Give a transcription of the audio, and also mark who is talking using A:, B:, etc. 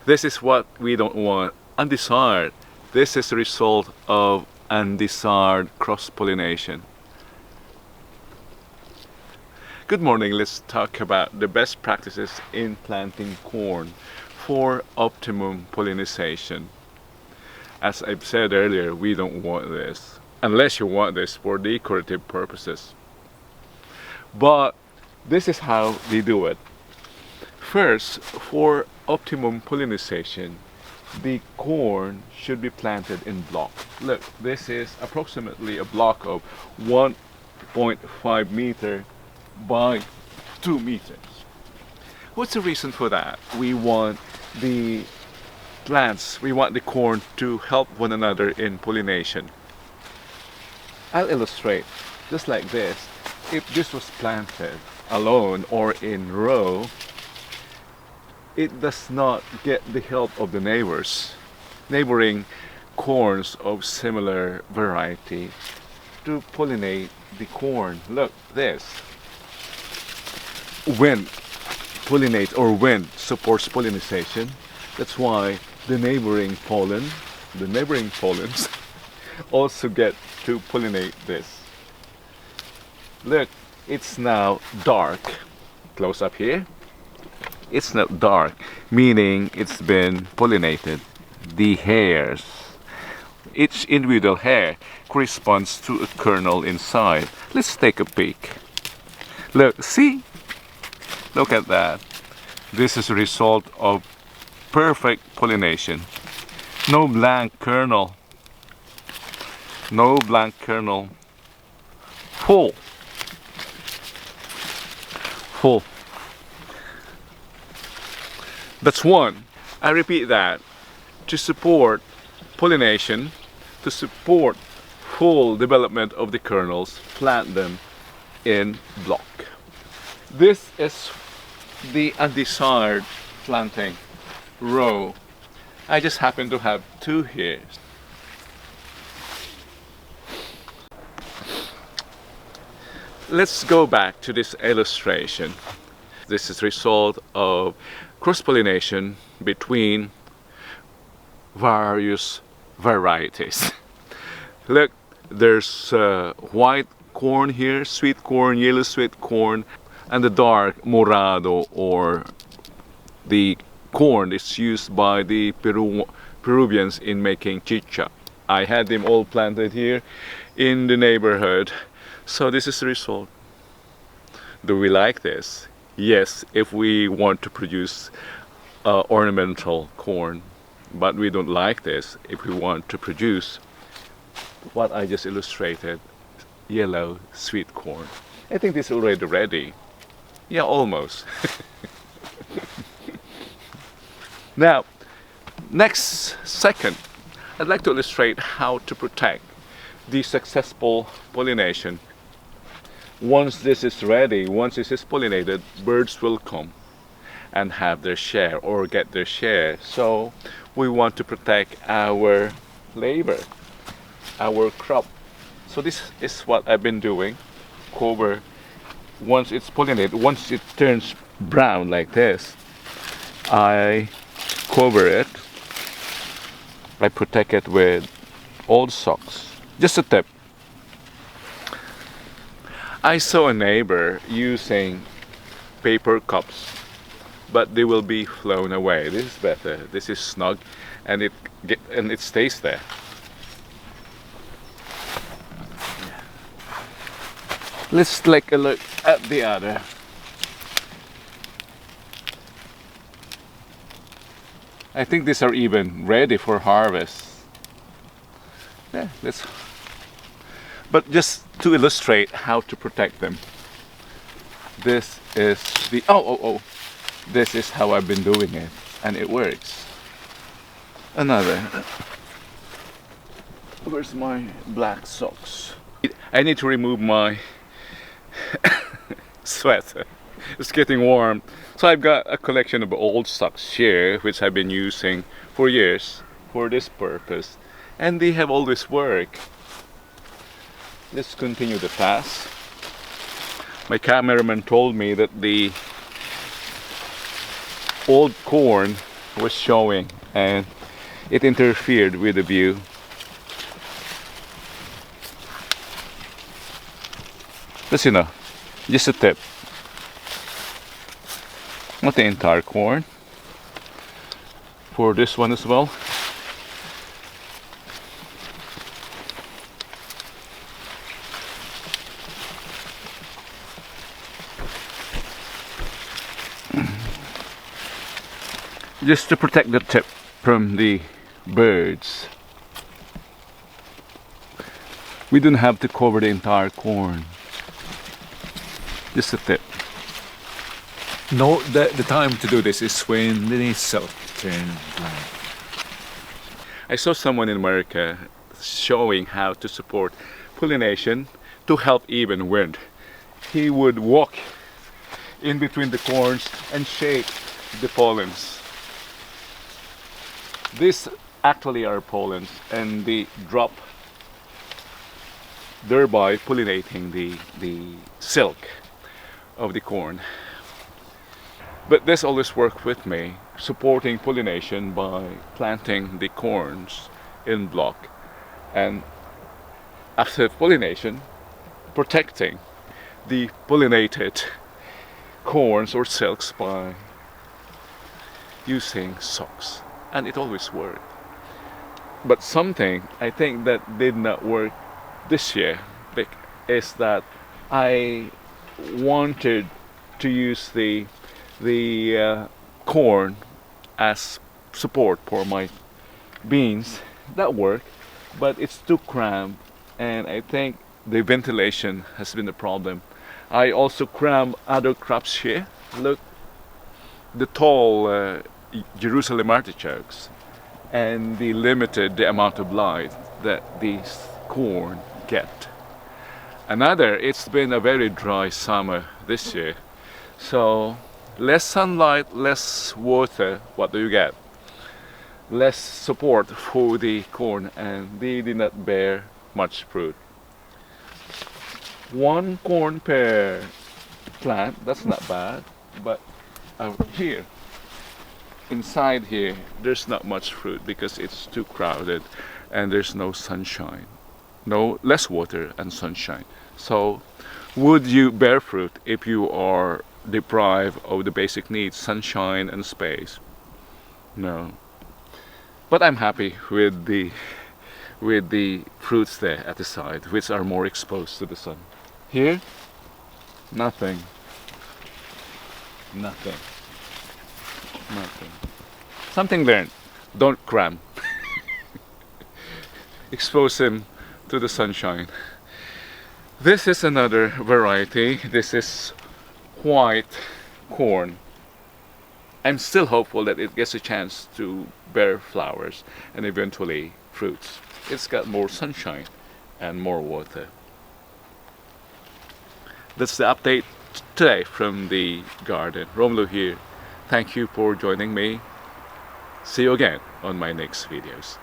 A: This is what we don't want. Undesired. This is the result of undesired cross-pollination. Good morning. Let's talk about the best practices in planting corn for optimum pollination. As I've said earlier, we don't want this, unless you want this for decorative purposes. But this is how they do it. First, for optimum pollination, the corn should be planted in blocks. Look, this is approximately a block of 1.5 meter by 2 meters. What's the reason for that? We want the plants, we want the corn to help one another in pollination. I'll illustrate just like this. If this was planted alone or in row, it does not get the help of the neighboring corns of similar variety to pollinate the corn. Look, this. Wind pollinates, or wind supports pollination. That's why the neighboring pollens also get to pollinate this. Look, it's now dark. Close up here. It's not dark, meaning it's been pollinated. The hairs, each individual hair corresponds to a kernel inside. Let's take a peek. Look, see? Look at that. This is a result of perfect pollination. No blank kernel. No blank kernel. Full. Full. That's one. I repeat that. To support pollination, to support full development of the kernels, plant them in block. This is the undesired planting row. I just happen to have two here. Let's go back to this illustration. This is the result of cross-pollination between various varieties. Look, there's white corn here, sweet corn, yellow sweet corn, and the dark morado, or the corn is used by the Peruvians in making chicha. I had them all planted here in the neighborhood. So this is the result. Do we like this? Yes, if we want to produce ornamental corn, but we don't like this if we want to produce what I just illustrated, yellow sweet corn. I think this is already ready. Yeah, almost. Now, next second, I'd like to illustrate how to protect the successful pollination. Once this is ready, once this is pollinated, birds will come and have their share or get their share. So we want to protect our labor, our crop. So this is what I've been doing. Cover, once it's pollinated, once it turns brown like this, I cover it. I protect it with old socks. Just a tip. I saw a neighbor using paper cups, but they will be flown away. This is better. This is snug, and it stays there. Let's take a look at the other. I think these are even ready for harvest. Yeah, but just to illustrate how to protect them. This is the this is how I've been doing it, and it works. Another. Where's my black socks? I need to remove my sweater. It's getting warm. So I've got a collection of old socks here, which I've been using for years for this purpose, and they have always worked. Let's continue the task. My cameraman told me that the old corn was showing and it interfered with the view. Just, you know, just a tip. Not the entire corn. For this one as well. Just to protect the tip from the birds. We don't have to cover the entire corn. Just a tip.
B: No, the time to do this is when the cell turn blank.
A: I saw someone in America showing how to support pollination to help even wind. He would walk in between the corns and shake the pollens. These actually are pollens and they drop, thereby pollinating the silk of the corn. But this always worked with me, supporting pollination by planting the corns in block, and after pollination, protecting the pollinated corns or silks by using socks. And it always worked. But something I think that did not work this year is that I wanted to use the corn as support for my beans. That worked, but it's too cramped, and I think the ventilation has been a problem. I also crammed other crops here. Look, the tall Jerusalem artichokes, and the limited the amount of light that these corn get. Another, it's been a very dry summer this year, so less sunlight, less water. What do you get? Less support for the corn, and they did not bear much fruit. One corn per plant, that's not bad, but here inside here there's not much fruit because it's too crowded and there's no sunshine, less water and sunshine. So would you bear fruit if you are deprived of the basic needs, sunshine and space? No. But I'm happy with the fruits there at the side, which are more exposed to the sun. Here, nothing. Something learned. Don't cram. Expose him to the sunshine. This is another variety. This is white corn. I'm still hopeful that it gets a chance to bear flowers and eventually fruits. It's got more sunshine and more water. That's the update today from the garden. Romulo here. Thank you for joining me. See you again on my next videos.